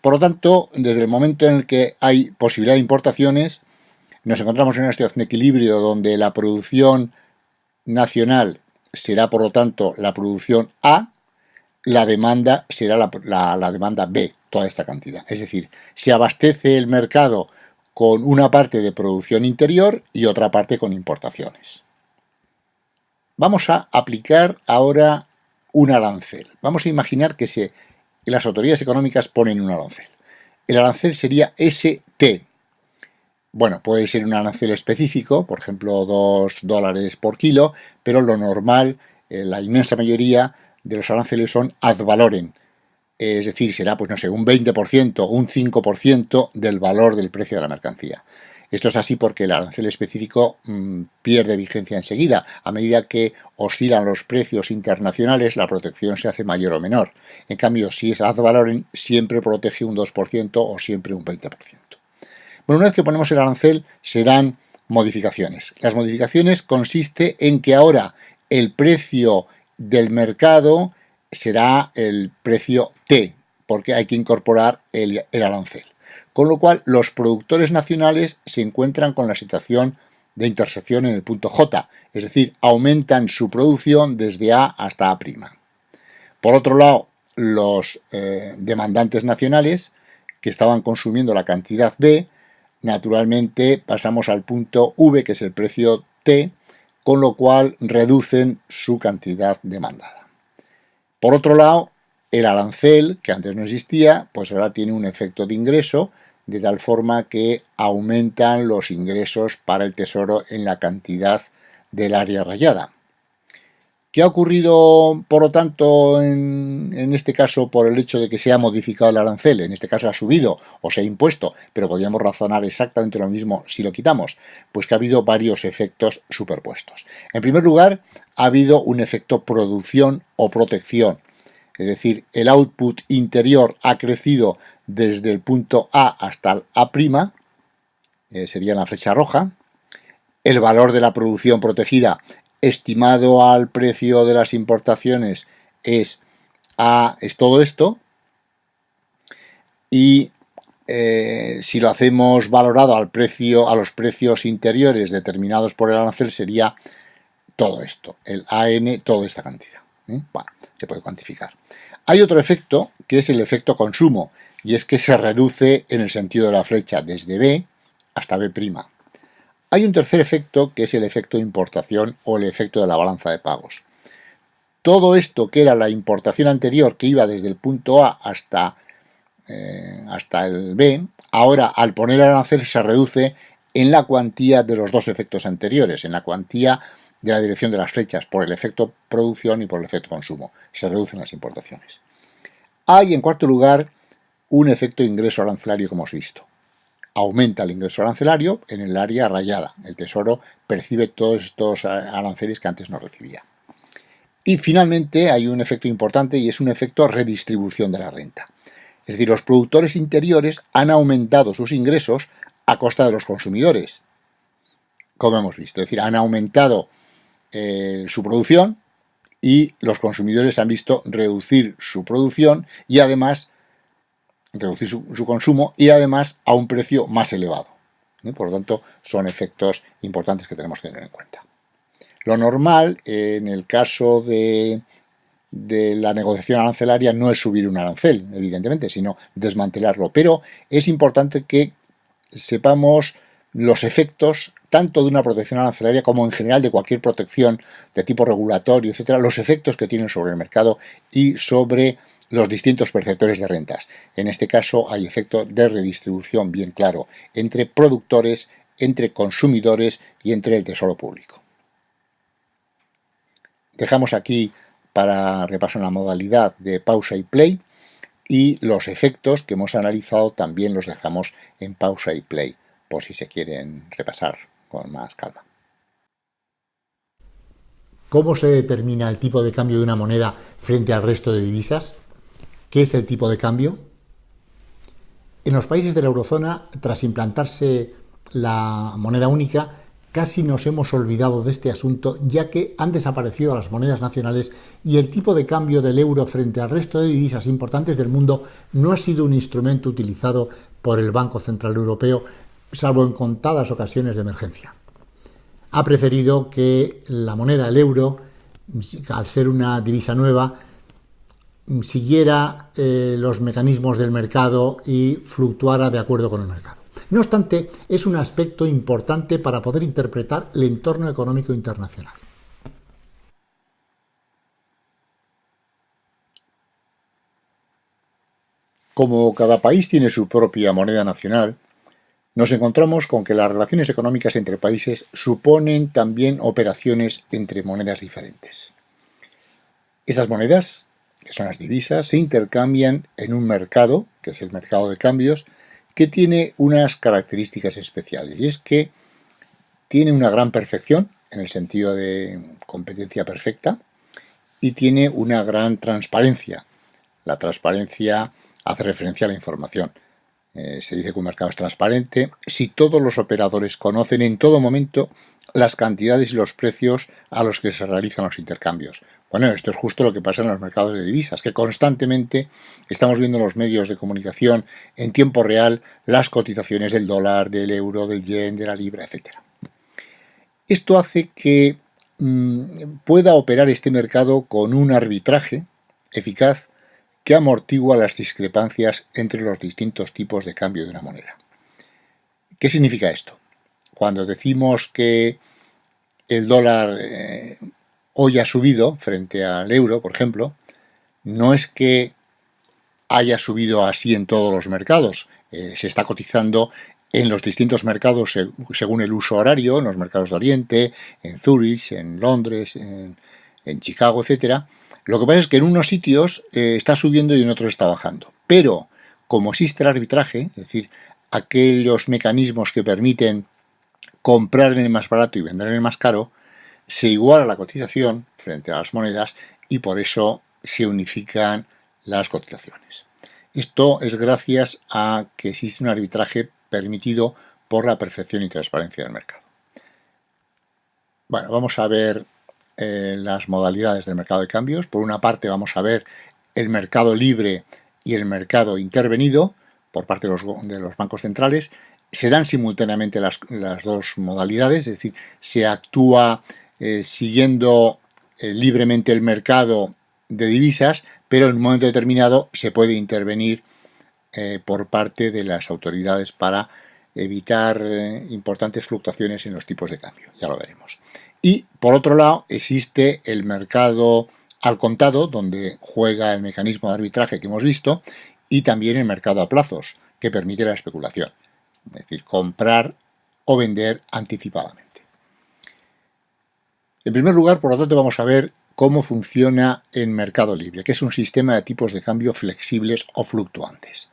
por lo tanto, desde el momento en el que hay posibilidad de importaciones, nos encontramos en una situación de equilibrio donde la producción nacional será, por lo tanto, la producción A, la demanda será la demanda B, toda esta cantidad. Es decir, se abastece el mercado con una parte de producción interior y otra parte con importaciones. Vamos a aplicar ahora un arancel. Vamos a imaginar que las autoridades económicas ponen un arancel. El arancel sería ST. Bueno, puede ser un arancel específico, por ejemplo, $2 por kilo, pero lo normal, la inmensa mayoría de los aranceles son ad valorem. Es decir, será, pues no sé, un 20%, un 5% del valor del precio de la mercancía. Esto es así porque el arancel específico pierde vigencia enseguida. A medida que oscilan los precios internacionales, la protección se hace mayor o menor. En cambio, si es ad valorem, siempre protege un 2% o siempre un 20%. Bueno, una vez que ponemos el arancel, se dan modificaciones. Las modificaciones consisten en que ahora el precio del mercado será el precio T, porque hay que incorporar el arancel. Con lo cual, los productores nacionales se encuentran con la situación de intersección en el punto J, es decir, aumentan su producción desde A hasta A'. Por otro lado, los demandantes nacionales que estaban consumiendo la cantidad B, naturalmente pasamos al punto V, que es el precio T, con lo cual reducen su cantidad demandada. Por otro lado, el arancel, que antes no existía, pues ahora tiene un efecto de ingreso, de tal forma que aumentan los ingresos para el Tesoro en la cantidad del área rayada. ¿Qué ha ocurrido, por lo tanto, en este caso por el hecho de que se ha modificado el arancel? En este caso ha subido o se ha impuesto, pero podríamos razonar exactamente lo mismo si lo quitamos. Pues que ha habido varios efectos superpuestos. En primer lugar, ha habido un efecto producción o protección. Es decir, el output interior ha crecido desde el punto A hasta el A', sería la flecha roja. El valor de la producción protegida estimado al precio de las importaciones es todo esto, y si lo hacemos valorado a los precios interiores determinados por el arancel sería todo esto, el AN, toda esta cantidad. Bueno, se puede cuantificar. Hay otro efecto que es el efecto consumo, y es que se reduce en el sentido de la flecha desde B hasta B'. Hay un tercer efecto que es el efecto de importación o el efecto de la balanza de pagos. Todo esto que era la importación anterior, que iba desde el punto A hasta el B, ahora al poner el arancel se reduce en la cuantía de los dos efectos anteriores, en la cuantía de la dirección de las flechas, por el efecto producción y por el efecto consumo. Se reducen las importaciones. Hay, en cuarto lugar, un efecto de ingreso arancelario, como hemos visto. Aumenta el ingreso arancelario en el área rayada. El Tesoro percibe todos estos aranceles que antes no recibía. Y finalmente hay un efecto importante y es un efecto redistribución de la renta. Es decir, los productores interiores han aumentado sus ingresos a costa de los consumidores. como hemos visto. Es decir, han aumentado su producción y los consumidores han visto reducir su producción y además reducir su consumo y además a un precio más elevado. Por lo tanto, son efectos importantes que tenemos que tener en cuenta. Lo normal, en el caso de la negociación arancelaria, no es subir un arancel, evidentemente, sino desmantelarlo. Pero es importante que sepamos los efectos tanto de una protección arancelaria como en general de cualquier protección de tipo regulatorio, etcétera, los efectos que tienen sobre el mercado y sobre los distintos perceptores de rentas. En este caso hay efecto de redistribución bien claro entre productores, entre consumidores y entre el tesoro público. Dejamos aquí para repaso la modalidad de pausa y play y los efectos que hemos analizado también los dejamos en pausa y play por si se quieren repasar con más calma. ¿Cómo se determina el tipo de cambio de una moneda frente al resto de divisas? ¿Qué es el tipo de cambio? En los países de la eurozona, tras implantarse la moneda única, casi nos hemos olvidado de este asunto, ya que han desaparecido las monedas nacionales y el tipo de cambio del euro frente al resto de divisas importantes del mundo no ha sido un instrumento utilizado por el Banco Central Europeo, salvo en contadas ocasiones de emergencia. Ha preferido que la moneda, el euro, al ser una divisa nueva, siguiera los mecanismos del mercado y fluctuara de acuerdo con el mercado. No obstante, es un aspecto importante para poder interpretar el entorno económico internacional. Como cada país tiene su propia moneda nacional, nos encontramos con que las relaciones económicas entre países suponen también operaciones entre monedas diferentes. Estas monedas, que son las divisas, se intercambian en un mercado, que es el mercado de cambios, que tiene unas características especiales, y es que tiene una gran perfección, en el sentido de competencia perfecta, y tiene una gran transparencia. La transparencia hace referencia a la información. Se dice que un mercado es transparente si todos los operadores conocen en todo momento las cantidades y los precios a los que se realizan los intercambios. Bueno, esto es justo lo que pasa en los mercados de divisas, que constantemente estamos viendo en los medios de comunicación en tiempo real las cotizaciones del dólar, del euro, del yen, de la libra, etc. Esto hace que pueda operar este mercado con un arbitraje eficaz que amortigua las discrepancias entre los distintos tipos de cambio de una moneda. ¿Qué significa esto? Cuando decimos que el dólar hoy ha subido frente al euro, por ejemplo, no es que haya subido así en todos los mercados. Se está cotizando en los distintos mercados según el uso horario, en los mercados de Oriente, en Zúrich, en Londres, en Chicago, etcétera. Lo que pasa es que en unos sitios está subiendo y en otros está bajando. Pero, como existe el arbitraje, es decir, aquellos mecanismos que permiten comprar en el más barato y vender en el más caro, se iguala la cotización frente a las monedas y por eso se unifican las cotizaciones. Esto es gracias a que existe un arbitraje permitido por la perfección y transparencia del mercado. Bueno, vamos a ver las modalidades del mercado de cambios. Por una parte vamos a ver el mercado libre y el mercado intervenido por parte de los bancos centrales. Se dan simultáneamente las dos modalidades, es decir, se actúa siguiendo libremente el mercado de divisas, pero en un momento determinado se puede intervenir por parte de las autoridades para evitar importantes fluctuaciones en los tipos de cambio. Ya lo veremos. Y por otro lado existe el mercado al contado, donde juega el mecanismo de arbitraje que hemos visto, y también el mercado a plazos, que permite la especulación, es decir, comprar o vender anticipadamente. En primer lugar, por lo tanto, vamos a ver cómo funciona el mercado libre, que es un sistema de tipos de cambio flexibles o fluctuantes.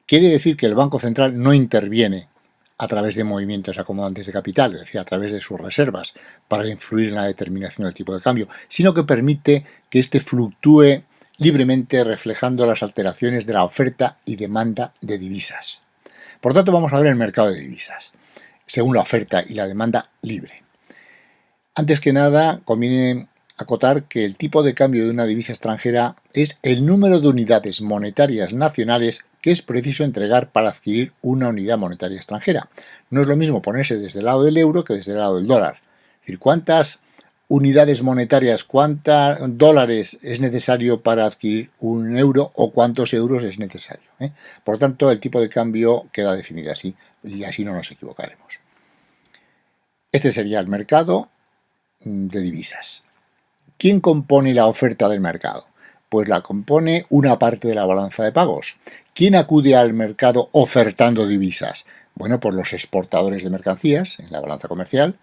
Quiere decir que el Banco Central no interviene a través de movimientos acomodantes de capital, es decir, a través de sus reservas, para influir en la determinación del tipo de cambio, sino que permite que éste fluctúe libremente reflejando las alteraciones de la oferta y demanda de divisas. Por tanto, vamos a ver el mercado de divisas. según la oferta y la demanda libre. Antes que nada, conviene acotar que el tipo de cambio de una divisa extranjera es el número de unidades monetarias nacionales que es preciso entregar para adquirir una unidad monetaria extranjera. No es lo mismo ponerse desde el lado del euro que desde el lado del dólar. Es decir, ¿cuántas unidades monetarias, cuántos dólares es necesario para adquirir un euro o cuántos euros es necesario? Por lo tanto, el tipo de cambio queda definido así y así no nos equivocaremos. Este sería el mercado de divisas. ¿Quién compone la oferta del mercado? Pues la compone una parte de la balanza de pagos. ¿Quién acude al mercado ofertando divisas? Bueno, pues los exportadores de mercancías en la balanza comercial.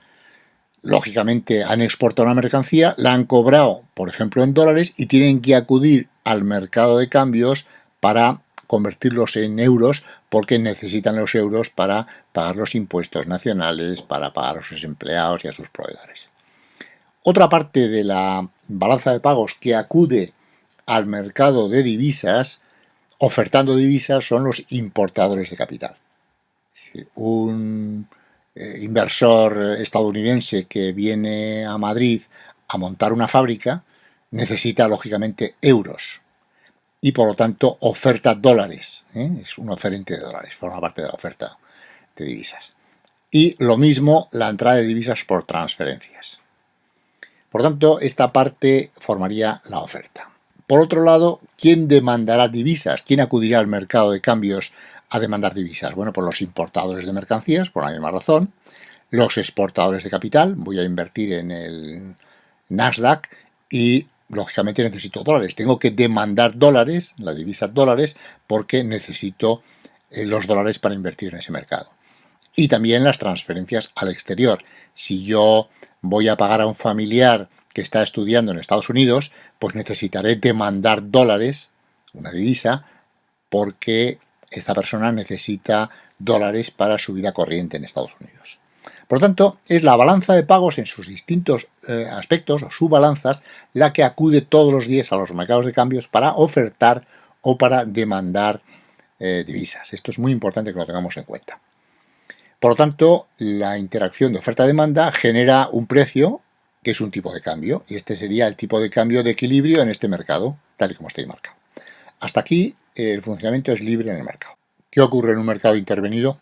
Lógicamente han exportado una mercancía, la han cobrado, por ejemplo, en dólares y tienen que acudir al mercado de cambios para convertirlos en euros porque necesitan los euros para pagar los impuestos nacionales, para pagar a sus empleados y a sus proveedores. Otra parte de la balanza de pagos que acude al mercado de divisas, ofertando divisas, son los importadores de capital. Es decir, un inversor estadounidense que viene a Madrid a montar una fábrica necesita, lógicamente, euros y, por lo tanto, oferta dólares. Es un oferente de dólares, forma parte de la oferta de divisas. Y lo mismo la entrada de divisas por transferencias. Por tanto, esta parte formaría la oferta. Por otro lado, ¿quién demandará divisas? ¿Quién acudirá al mercado de cambios a demandar divisas? Bueno, pues los importadores de mercancías, por la misma razón, los exportadores de capital, voy a invertir en el Nasdaq y, lógicamente, necesito dólares. Tengo que demandar dólares, la divisa dólares, porque necesito los dólares para invertir en ese mercado. Y también las transferencias al exterior. Si yo voy a pagar a un familiar que está estudiando en Estados Unidos, pues necesitaré demandar dólares, una divisa, porque esta persona necesita dólares para su vida corriente en Estados Unidos. Por lo tanto, es la balanza de pagos en sus distintos aspectos, o subbalanzas, la que acude todos los días a los mercados de cambios para ofertar o para demandar divisas. Esto es muy importante que lo tengamos en cuenta. Por lo tanto, la interacción de oferta-demanda genera un precio que es un tipo de cambio, y este sería el tipo de cambio de equilibrio en este mercado, tal y como está ahí marcado. Hasta aquí el funcionamiento es libre en el mercado. ¿Qué ocurre en un mercado intervenido?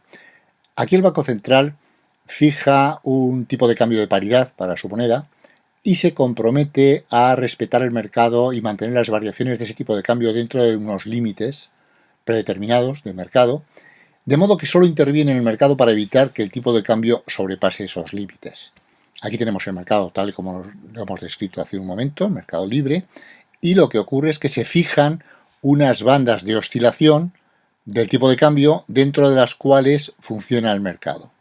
Aquí el Banco Central fija un tipo de cambio de paridad para su moneda y se compromete a respetar el mercado y mantener las variaciones de ese tipo de cambio dentro de unos límites predeterminados del mercado, de modo que solo interviene en el mercado para evitar que el tipo de cambio sobrepase esos límites. Aquí tenemos el mercado tal y como lo hemos descrito hace un momento, el mercado libre, y lo que ocurre es que se fijan unas bandas de oscilación del tipo de cambio dentro de las cuales funciona el mercado.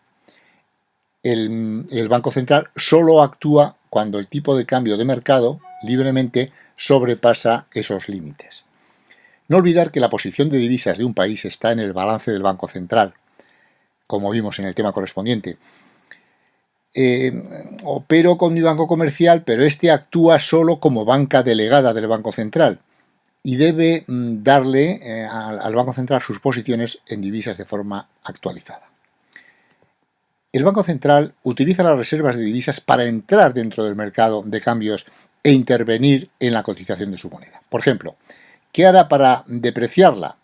El Banco Central solo actúa cuando el tipo de cambio de mercado libremente sobrepasa esos límites. No olvidar que la posición de divisas de un país está en el balance del Banco Central, como vimos en el tema correspondiente. Opero con mi banco comercial, pero este actúa solo como banca delegada del Banco Central y debe darle al Banco Central sus posiciones en divisas de forma actualizada. El Banco Central utiliza las reservas de divisas para entrar dentro del mercado de cambios e intervenir en la cotización de su moneda. Por ejemplo, ¿qué hará para depreciarla?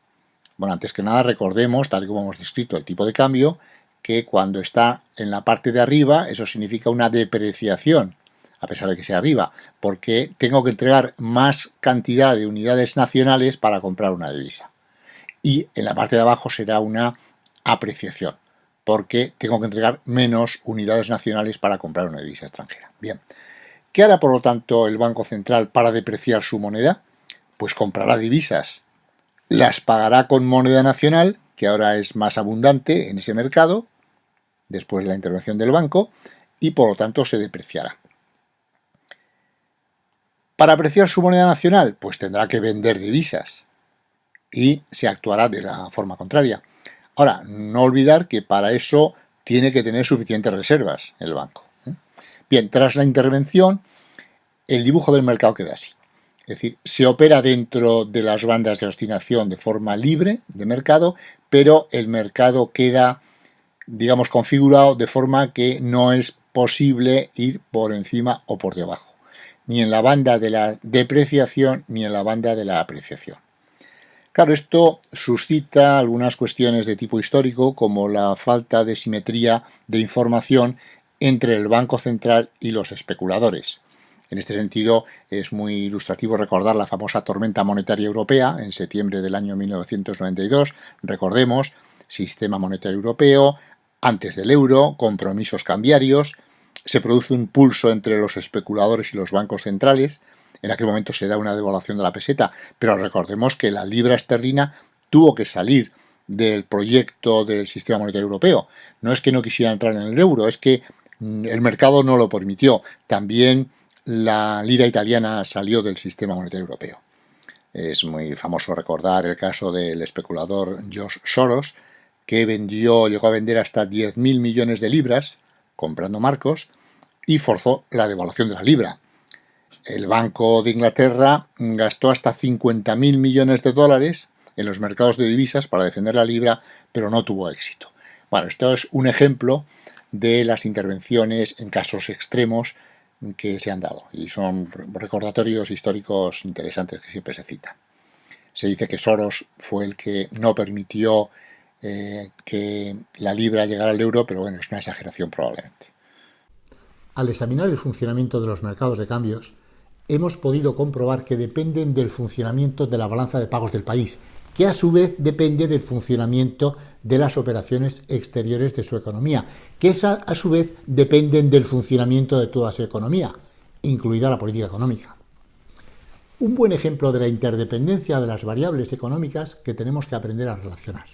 Bueno, antes que nada recordemos, tal y como hemos descrito el tipo de cambio, que cuando está en la parte de arriba, eso significa una depreciación, a pesar de que sea arriba, porque tengo que entregar más cantidad de unidades nacionales para comprar una divisa. Y en la parte de abajo será una apreciación, porque tengo que entregar menos unidades nacionales para comprar una divisa extranjera. Bien, ¿qué hará por lo tanto el Banco Central para depreciar su moneda? Pues comprará divisas, las pagará con moneda nacional, que ahora es más abundante en ese mercado, después de la intervención del banco, y por lo tanto se depreciará. Para apreciar su moneda nacional, pues tendrá que vender divisas y se actuará de la forma contraria. Ahora, no olvidar que para eso tiene que tener suficientes reservas el banco. Bien, tras la intervención, el dibujo del mercado queda así. Es decir, se opera dentro de las bandas de oscilación de forma libre de mercado, pero el mercado queda digamos, configurado de forma que no es posible ir por encima o por debajo, ni en la banda de la depreciación ni en la banda de la apreciación. Claro, esto suscita algunas cuestiones de tipo histórico, como la falta de simetría de información entre el Banco Central y los especuladores. En este sentido, es muy ilustrativo recordar la famosa tormenta monetaria europea en septiembre del año 1992. Recordemos, sistema monetario europeo, antes del euro, compromisos cambiarios, se produce un pulso entre los especuladores y los bancos centrales. En aquel momento se da una devaluación de la peseta, pero recordemos que la libra esterlina tuvo que salir del proyecto del sistema monetario europeo. No es que no quisiera entrar en el euro, es que el mercado no lo permitió. También la lira italiana salió del sistema monetario europeo. Es muy famoso recordar el caso del especulador George Soros, que llegó a vender hasta 10.000 millones de libras comprando marcos y forzó la devaluación de la libra. El Banco de Inglaterra gastó hasta 50.000 millones de dólares en los mercados de divisas para defender la libra, pero no tuvo éxito. Bueno, esto es un ejemplo de las intervenciones en casos extremos que se han dado y son recordatorios históricos interesantes que siempre se citan. Se dice que Soros fue el que no permitió que la libra llegara al euro, pero bueno, es una exageración probablemente. Al examinar el funcionamiento de los mercados de cambios, hemos podido comprobar que dependen del funcionamiento de la balanza de pagos del país, que a su vez depende del funcionamiento de las operaciones exteriores de su economía, que a su vez dependen del funcionamiento de toda su economía, incluida la política económica. Un buen ejemplo de la interdependencia de las variables económicas que tenemos que aprender a relacionar.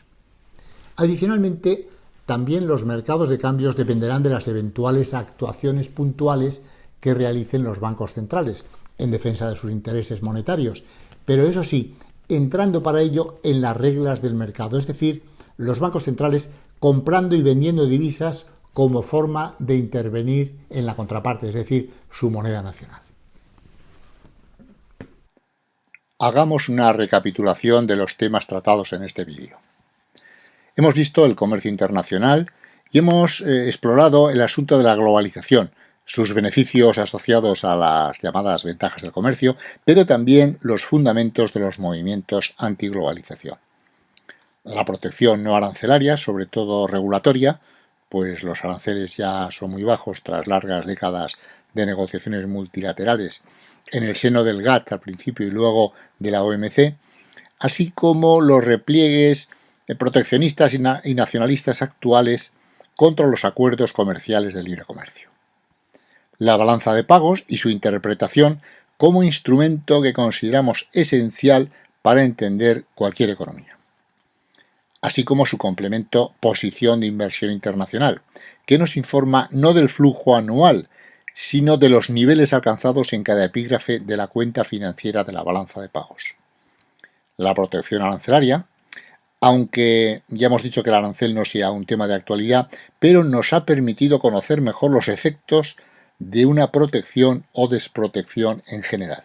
Adicionalmente, también los mercados de cambios dependerán de las eventuales actuaciones puntuales que realicen los bancos centrales en defensa de sus intereses monetarios, pero eso sí, entrando para ello en las reglas del mercado, es decir, los bancos centrales comprando y vendiendo divisas como forma de intervenir en la contraparte, es decir, su moneda nacional. Hagamos una recapitulación de los temas tratados en este vídeo. Hemos visto el comercio internacional y hemos explorado el asunto de la globalización, sus beneficios asociados a las llamadas ventajas del comercio, pero también los fundamentos de los movimientos antiglobalización. La protección no arancelaria, sobre todo regulatoria, pues los aranceles ya son muy bajos tras largas décadas de negociaciones multilaterales en el seno del GATT al principio y luego de la OMC, así como los repliegues proteccionistas y nacionalistas actuales contra los acuerdos comerciales de libre comercio. La balanza de pagos y su interpretación como instrumento que consideramos esencial para entender cualquier economía, así como su complemento posición de inversión internacional, que nos informa no del flujo anual, sino de los niveles alcanzados en cada epígrafe de la cuenta financiera de la balanza de pagos. La protección arancelaria, aunque ya hemos dicho que el arancel no sea un tema de actualidad, pero nos ha permitido conocer mejor los efectos de una protección o desprotección en general.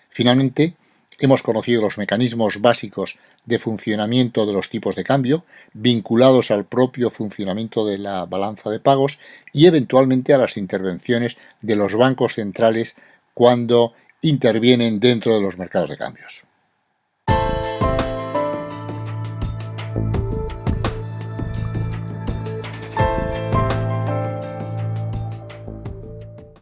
Finalmente, hemos conocido los mecanismos básicos de funcionamiento de los tipos de cambio, vinculados al propio funcionamiento de la balanza de pagos y eventualmente a las intervenciones de los bancos centrales cuando intervienen dentro de los mercados de cambios.